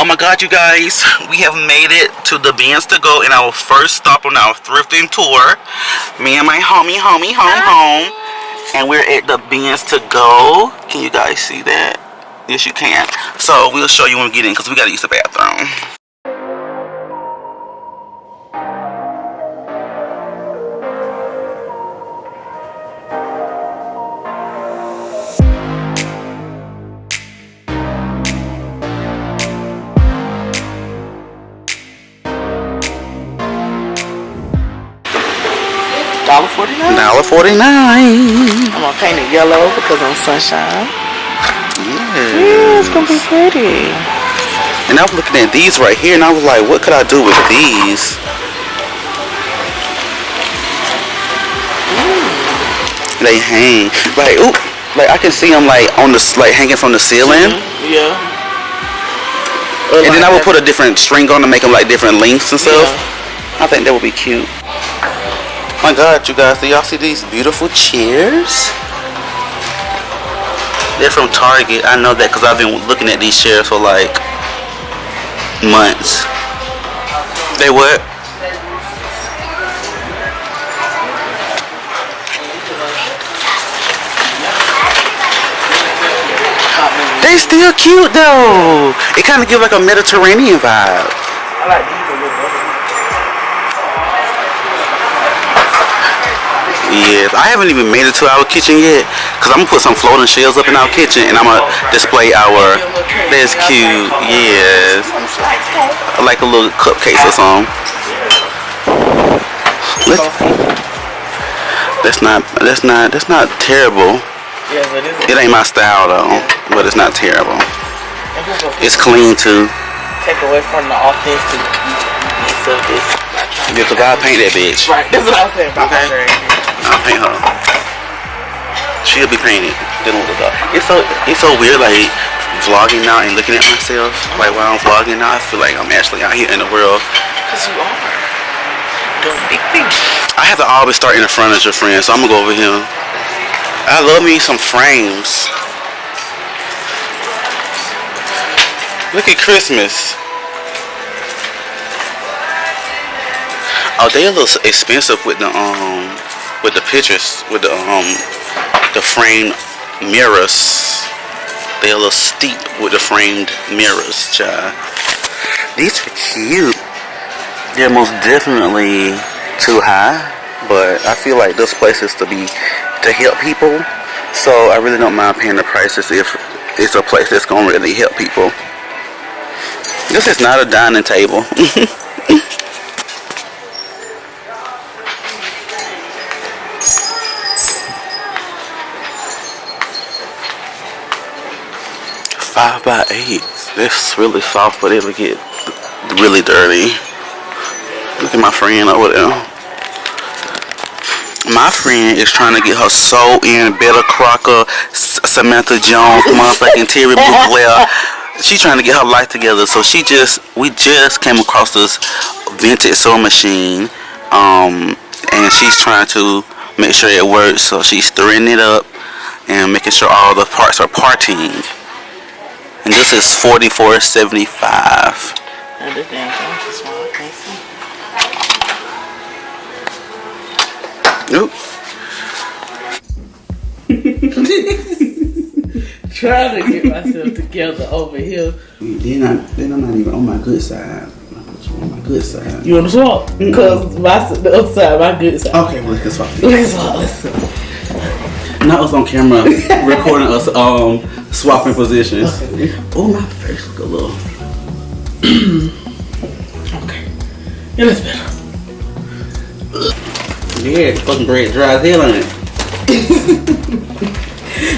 Oh my god, you guys, we have made it to the Bins to Go in our first stop on our thrifting tour. Me and my home. And we're at the Bins to Go. Can you guys see that? Yes, you can. So we'll show you when we get in because we gotta use the bathroom. $1.49. I'm gonna paint it yellow because I'm sunshine. Yes. Yeah, it's gonna be pretty. And I was looking at these right here, and I was like, what could I do with these? They hang like, ooh, like I can see them like on the hanging from the ceiling. Yeah. And then I would put a different string on to make them like different lengths and stuff. I think that would be cute. Oh my god, you guys, do y'all see these beautiful chairs? They're from Target. I know that because I've been looking at these chairs for like months. They what? They still cute though. It kind of gives like a Mediterranean vibe. I like these a little better. Yes, I haven't even made it to our kitchen yet because I'm gonna put some floating shells up in our kitchen and I'm gonna display our. That's cute. Yes, like a little cupcakes or something. That's not terrible. It ain't my style though, but it's not terrible. It's clean too. Take away from the authenticity of this. Yeah, cause I paint that bitch. Right, that's what I was saying. Okay. I'll paint her. She'll be painted. It's so weird, like vlogging now and looking at myself. Like while I'm vlogging now, I feel like I'm actually out here in the world. Cause you are doing big things. I have to always start in the furniture, friend. So I'm gonna go over here. I love me some frames. Look at Christmas. Oh, they a little expensive with the pictures, with the framed mirrors. They a little steep with the framed mirrors, child. These are cute. They're most definitely too high, but I feel like this place is to help people. So I really don't mind paying the prices if it's a place that's gonna really help people. This is not a dining table. Five by 8. That's really soft, but it would get really dirty. Look at my friend over there. My friend is trying to get her soul in Better Crocker, Samantha Jones, motherfucking Terry Bouclair. She's trying to get her life together. So we just came across this vintage sewing machine, and she's trying to make sure it works. So she's stirring it up and making sure all the parts are parting. And this is $44.75. And this damn thing is small. I can't see. Trying to get myself together over here. Then I'm not even on my good side. I put you on my good side. You want to swap? Because the other side, my good side. Okay, well let's swap. Let's swap. Not us on camera recording us swapping positions. Oh, my face look a little. Okay. Yeah, that's better. Yeah, fucking bread dry as hell on it.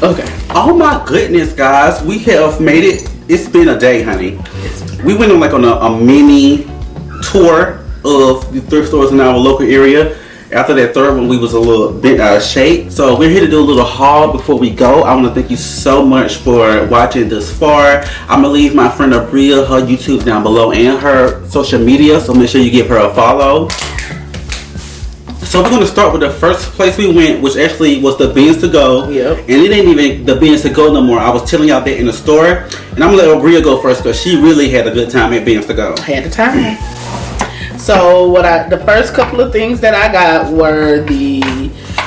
Okay. Oh my goodness, guys. We have made it. It's been a day, honey. We went on a mini tour of the thrift stores in our local area. After that third one, we was a little bit out of shape. So we're here to do a little haul before we go. I want to thank you so much for watching this far. I'm going to leave my friend Abria, her YouTube down below and her social media. So make sure you give her a follow. So So we're gonna start with the first place we went, which actually was the Beans to Go. Yep. And it ain't even the Beans to Go no more. I was telling y'all that in the store, and I'm gonna let Bria go first because she really had a good time at Beans to Go. Had the time. So the first couple of things that I got were the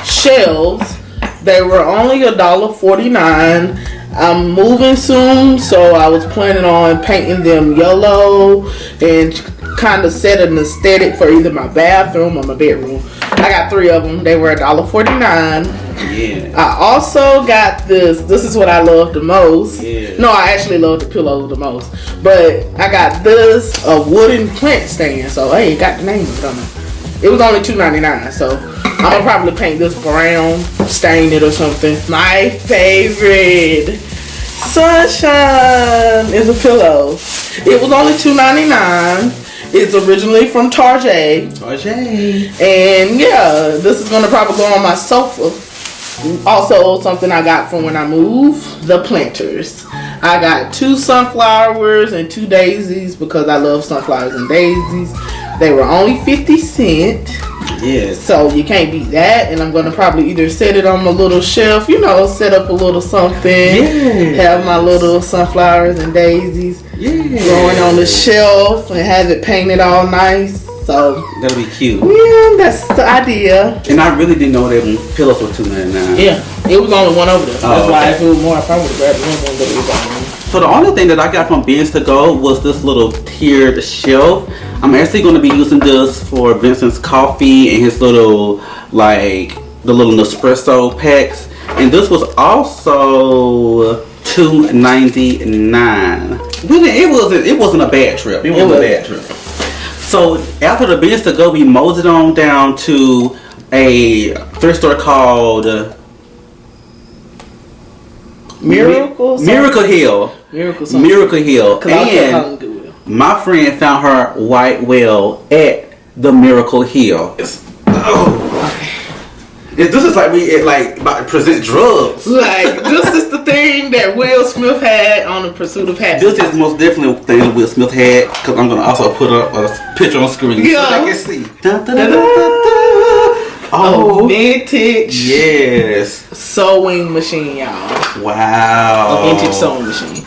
shelves. They were only $1.49. I'm moving soon, so I was planning on painting them yellow and kind of set an aesthetic for either my bathroom or my bedroom. I got 3 of them. They were $1.49. Yeah. I also got this. This is what I love the most. Yeah. No, I actually love the pillows the most. But I got this, a wooden plant stand. So, hey, it got the name on it. It was only $2.99. So, I'm going to probably paint this brown, stain it or something. My favorite, Sunshine, is a pillow. It was only $2.99. It's originally from Target. And yeah, this is going to probably go on my sofa. Also, something I got from when I moved, the planters. I got 2 sunflowers and 2 daisies because I love sunflowers and daisies. They were only 50 cents. Yes. So you can't beat that. And I'm going to probably either set it on my little shelf, set up a little something. Yeah. Have my little sunflowers and daisies growing on the shelf and have it painted all nice. So that'll be cute. Yeah, that's the idea. And I really didn't know that pillows were $2.99. Yeah, it was only one over there. That's why okay. if it was more, I probably would have grabbed one, but it was only. So the only thing that I got from Beans to Go was this little tiered shelf. I'm actually going to be using this for Vincent's coffee and his little, the little Nespresso packs. And this was also $2.99. It wasn't a bad trip. It wasn't a bad trip. So after the Beans to Go, we moseyed on down to a thrift store called Miracle Hill. Miracle Hill. And my friend found her white whale at the Miracle Hill. This is like we about to present drugs. This is the thing that Will Smith had on The Pursuit of Happiness. This is most definitely the thing that Will Smith had, because I'm gonna also put up a picture on screen so they can see. Oh, vintage. Yes. Sewing machine, y'all. Wow. A vintage sewing machine.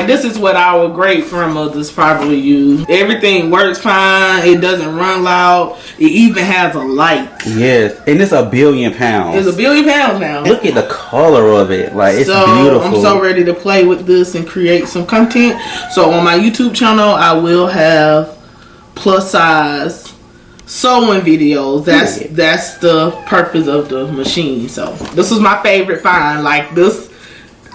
This is what our great grandmothers probably used. Everything works fine. It doesn't run loud. It even has a light. Yes. And it's £1 billion. It's £1 billion now. Look at the color of it. It's beautiful. I'm so ready to play with this and create some content. So on my YouTube channel, I will have plus size sewing videos. That's the purpose of the machine. So this was my favorite find. This,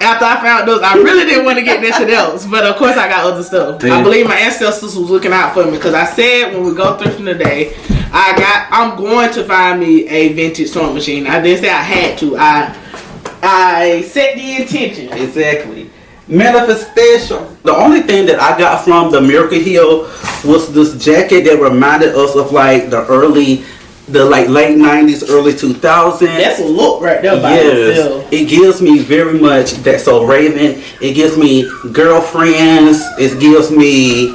after I found this, I really didn't want to get anything else, but of course I got other stuff. Damn. I believe my ancestors was looking out for me, because I said when we go thrifting today, I'm going to find me a vintage sewing machine. I didn't say I had to. I set the intention. Exactly. Manifestation. The only thing that I got from the Miracle Hill was this jacket that reminded us of the late 90s, early 2000s. That's a look right there by itself. It gives me very much that. So Raven, it gives me Girlfriends. It gives me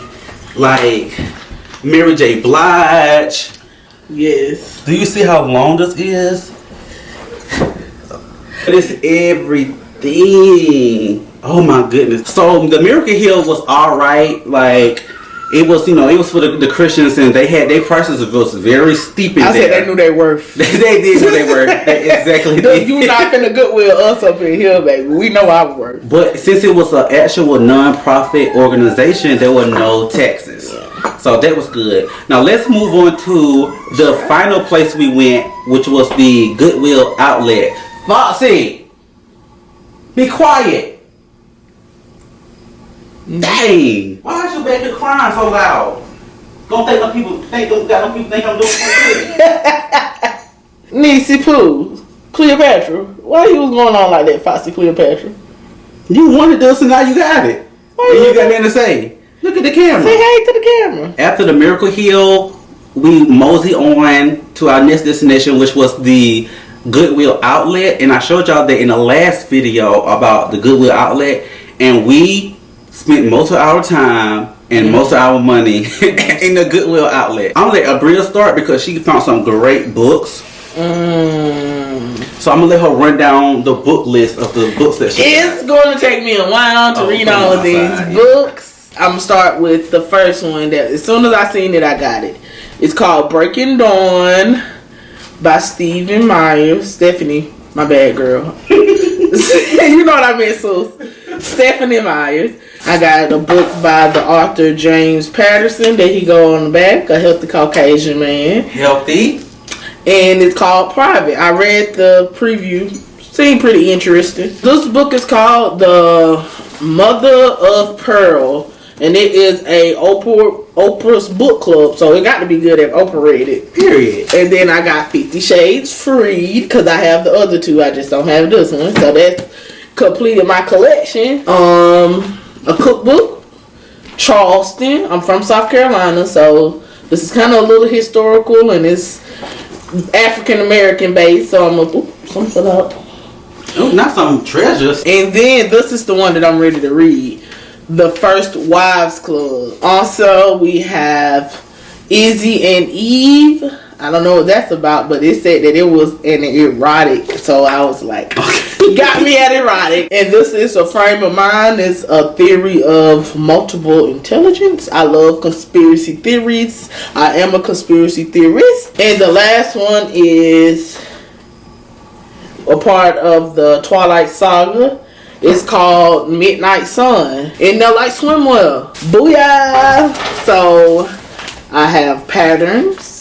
Mary J. Blige. Yes. Do you see how long this is? It's everything. Oh my goodness. So the Miracle Hill was alright. It was, it was for the Christians, and their prices was very steep in there. I said they knew their worth. They did know their worth. Exactly. You not finna Goodwill us up in here, baby. We know our worth. But since it was an actual non-profit organization, there were no taxes. So that was good. Now let's move on to the final place we went, which was the Goodwill outlet. Foxy, be quiet. Dang! Why is your baby crying so loud? Don't think them people think I'm doing something. Niecy Pooh, Cleopatra, why you was going on like that, Foxy Cleopatra? You wanted this and now you got it. And you got nothing to say. Look at the camera. Say hey to the camera. After the Miracle Hill, we mosey on to our next destination, which was the Goodwill outlet. And I showed y'all that in the last video about the Goodwill outlet. And we spent most of our time and most of our money in the Goodwill outlet. I'm gonna let Abria start because she found some great books. So I'm gonna let her run down the book list of the books that she It's got. going to take me a while to read all of these books. I'm gonna start with the first one that as soon as I seen it, I got it. It's called Breaking Dawn by Stephen Myers. Stephanie, my bad girl. You know what I meant, so Stephanie Myers. I got a book by the author James Patterson that he go on the back, A Healthy Caucasian Man. Healthy. And it's called Private. I read the preview. Seemed pretty interesting. This book is called The Mother of Pearl. And it is a Oprah's book club. So it got to be good if Oprah read it. Period. And then I got 50 Shades Freed. Because I have the other two. I just don't have this one. So that completed my collection. A cookbook. Charleston. I'm from South Carolina. So this is kind of a little historical. And it's African American based, so I'm gonna some put up. Oh, not some treasures. And then this is the one that I'm ready to read, The First Wives Club. Also, we have Izzy and Eve. I don't know what that's about, but it said that it was an erotic, so I was like, got me at erotic. And this is a frame of mind. It's a theory of multiple intelligence. I love conspiracy theories. I am a conspiracy theorist. And the last one is a part of the Twilight Saga. It's called Midnight Sun. And they're like swimwear. Booyah! So I have patterns.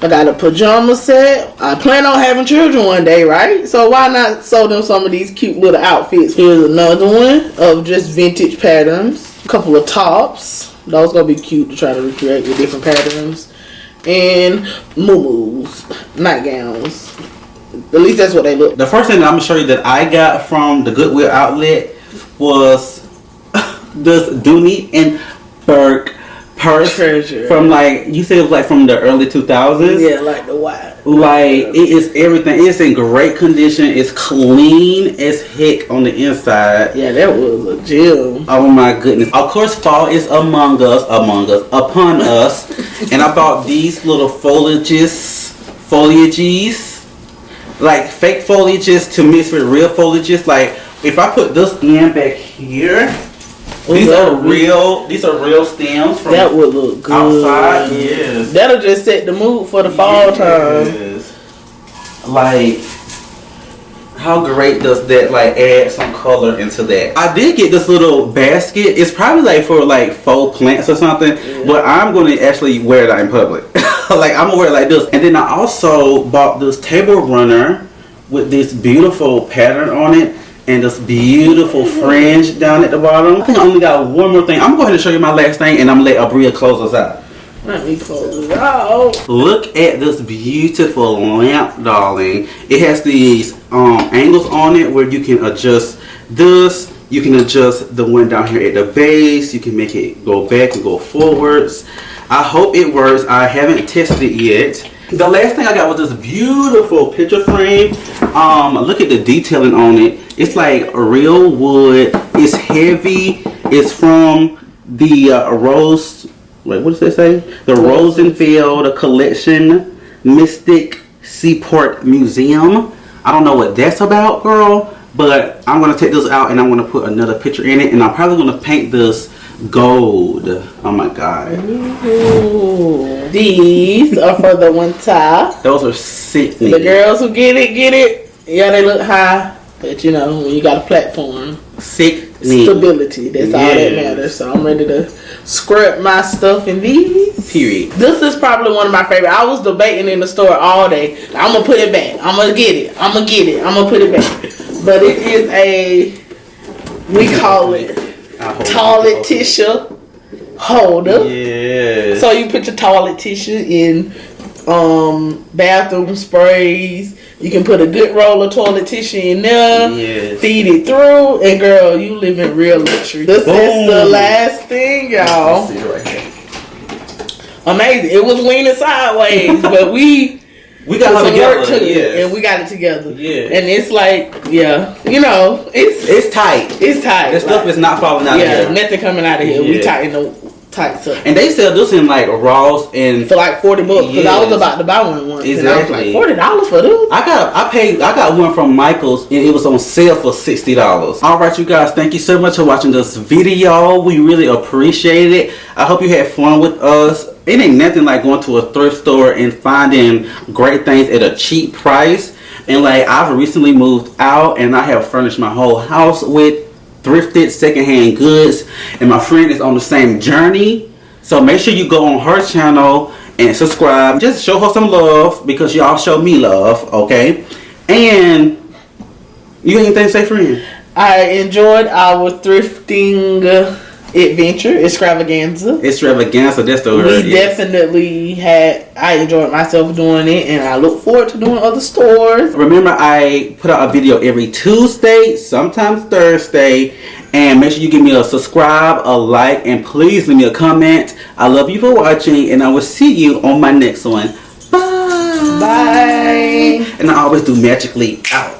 I got a pajama set. I plan on having children one day, right? So why not sew them some of these cute little outfits? Here's another one of just vintage patterns. A couple of tops. Those gonna be cute to try to recreate with different patterns. And muumuus, nightgowns. At least that's what they look. The first thing that I'm gonna show you that I got from the Goodwill outlet was this Dooney and Burke purse Treasure. from like you said it was like from the early 2000s. Yeah, like the white. Like it is everything. It's in great condition. It's clean as heck on the inside. Yeah, that was a gem. Oh my goodness. Of course fall is upon us. And I bought these little foliages. Like fake foliages to mix with real foliages. Like if I put this in back here, these are real stems from that would look good outside. Yes. That'll just set the mood for the fall time. Like how great does that like add some color into that? I did get this little basket. It's probably like for like faux plants or something, but I'm gonna actually wear that in public. Like I'm gonna wear it like this. And then I also bought this table runner with this beautiful pattern on it and this beautiful fringe down at the bottom. I think I only got one more thing. I'm going to show you my last thing and I'm gonna let Abria close us out. Let me close it out. Look at this beautiful lamp, darling. It has these angles on it where you can adjust this. You can adjust the one down here at the base. You can make it go back and go forwards. I hope it works. I haven't tested it yet. The last thing I got was this beautiful picture frame. Look at the detailing on it. It's like real wood. It's heavy. It's from the Rose. Wait, what does that say? The Rosenfeld Collection Mystic Seaport Museum. I don't know what that's about, girl. But I'm gonna take this out and I'm gonna put another picture in it, and I'm probably gonna paint this gold. Oh my god. Ooh. These are for the winter. Those are sickening. The girls who get it. Yeah, they look high, but you know, when you got a platform, Sickening. Stability. That's all that matters. So I'm ready to scrap my stuff in these. Period. This is probably one of my favorite. I was debating in the store all day. I'm gonna put it back. I'm gonna get it. I'm gonna put it back. But it is we call it toilet tissue holder. Yes. So you put your toilet tissue in bathroom sprays. You can put a good roll of toilet tissue in there. Yes. Feed it through, and girl, you live in real luxury. This is the last thing, y'all. Amazing. It was leaning sideways, but we got some it work together. to it, and we got it together. Yeah. And it's like, you know, it's tight. It's tight. This stuff is not falling out of here. Nothing coming out of here. We tighten tights up. And they sell this in like Ross and For like $40. Because Yes. I was about to buy one once. Exactly. And I was like, $40 for this? I got one from Michael's and it was on sale for $60. Alright you guys, thank you so much for watching this video. We really appreciate it. I hope you had fun with us. It ain't nothing like going to a thrift store and finding great things at a cheap price. And like I've recently moved out and I have furnished my whole house with thrifted secondhand goods, and my friend is on the same journey. So make sure you go on her channel and subscribe. Just show her some love because y'all show me love, okay? And you got anything to say, friend? I enjoyed our thrifting adventure, extravaganza. That's the word. We definitely I enjoyed myself doing it, and I look forward to doing other stores. Remember, I put out a video every Tuesday, sometimes Thursday. And make sure you give me a subscribe, a like, and please leave me a comment. I love you for watching, and I will see you on my next one. Bye. Bye. And I always do magically out.